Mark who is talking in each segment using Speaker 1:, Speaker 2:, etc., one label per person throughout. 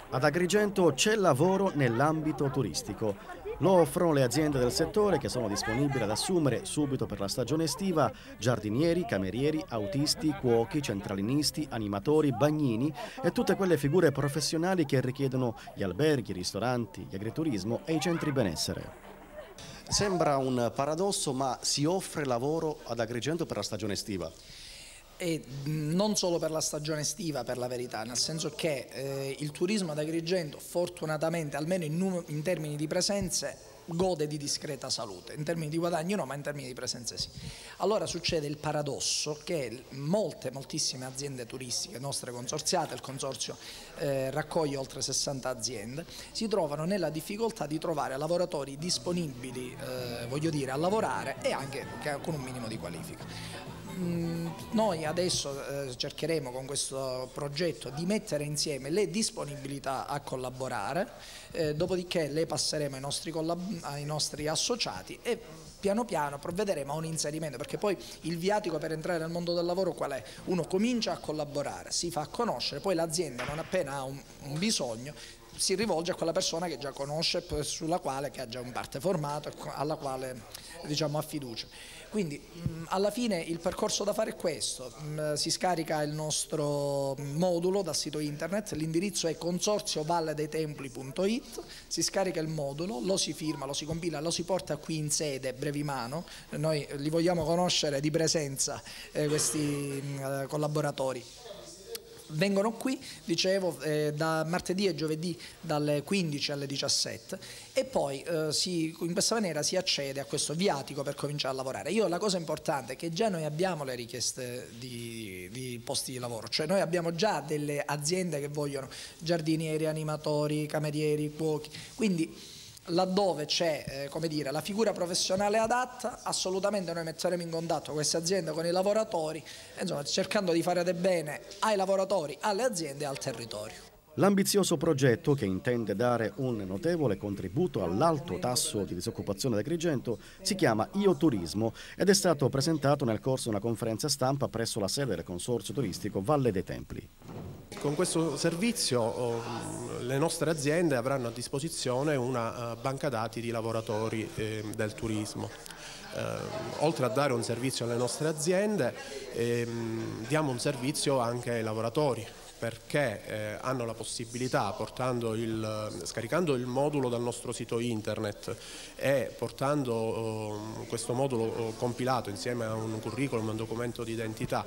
Speaker 1: Ad Agrigento c'è lavoro nell'ambito turistico. Lo offrono le aziende del settore che sono disponibili ad assumere subito per la stagione estiva giardinieri, camerieri, autisti, cuochi, centralinisti, animatori, bagnini e tutte quelle figure professionali che richiedono gli alberghi, i ristoranti, gli agriturismo e i centri benessere. Sembra un paradosso, ma si offre lavoro ad Agrigento per la stagione estiva.
Speaker 2: E non solo per la stagione estiva, per la verità, nel senso che il turismo ad Agrigento fortunatamente, almeno in termini di presenze, gode di discreta salute, in termini di guadagno no, ma in termini di presenze sì. Allora succede il paradosso che moltissime aziende turistiche nostre consorziate, il consorzio raccoglie oltre 60 aziende, si trovano nella difficoltà di trovare lavoratori disponibili, voglio dire, a lavorare e anche con un minimo di qualifica. Noi adesso cercheremo con questo progetto di mettere insieme le disponibilità a collaborare, dopodiché le passeremo ai nostri associati e piano piano provvederemo a un inserimento, perché poi il viatico per entrare nel mondo del lavoro qual è? Uno comincia a collaborare, si fa conoscere, poi l'azienda non appena ha un bisogno si rivolge a quella persona che già conosce, sulla quale che ha già in parte formato, alla quale diciamo ha fiducia. Quindi alla fine il percorso da fare è questo: si scarica il nostro modulo dal sito internet, l'indirizzo è consorziovalledeitempli.it, si scarica il modulo, lo si firma, lo si compila, lo si porta qui in sede Brevimano, noi li vogliamo conoscere di presenza questi collaboratori. Vengono qui, dicevo, da martedì e giovedì dalle 15 alle 17 e poi in questa maniera si accede a questo viatico per cominciare a lavorare. La cosa importante è che già noi abbiamo le richieste di posti di lavoro, cioè noi abbiamo già delle aziende che vogliono giardinieri, animatori, camerieri, cuochi, quindi laddove c'è come dire, la figura professionale adatta, assolutamente noi metteremo in contatto queste aziende con i lavoratori, insomma, cercando di fare del bene ai lavoratori, alle aziende e al territorio.
Speaker 1: L'ambizioso progetto, che intende dare un notevole contributo all'alto tasso di disoccupazione ad Agrigento, si chiama Io Turismo ed è stato presentato nel corso di una conferenza stampa presso la sede del consorzio turistico Valle dei Templi.
Speaker 3: Con questo servizio le nostre aziende avranno a disposizione una banca dati di lavoratori del turismo. Oltre a dare un servizio alle nostre aziende, diamo un servizio anche ai lavoratori, perché hanno la possibilità, scaricando il modulo dal nostro sito internet e portando questo modulo compilato insieme a un curriculum, un documento di identità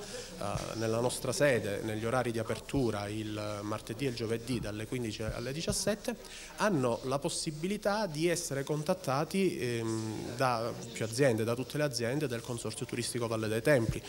Speaker 3: nella nostra sede, negli orari di apertura il martedì e il giovedì dalle 15 alle 17, hanno la possibilità di essere contattati da più aziende, da tutte le aziende del Consorzio Turistico Valle dei Templi.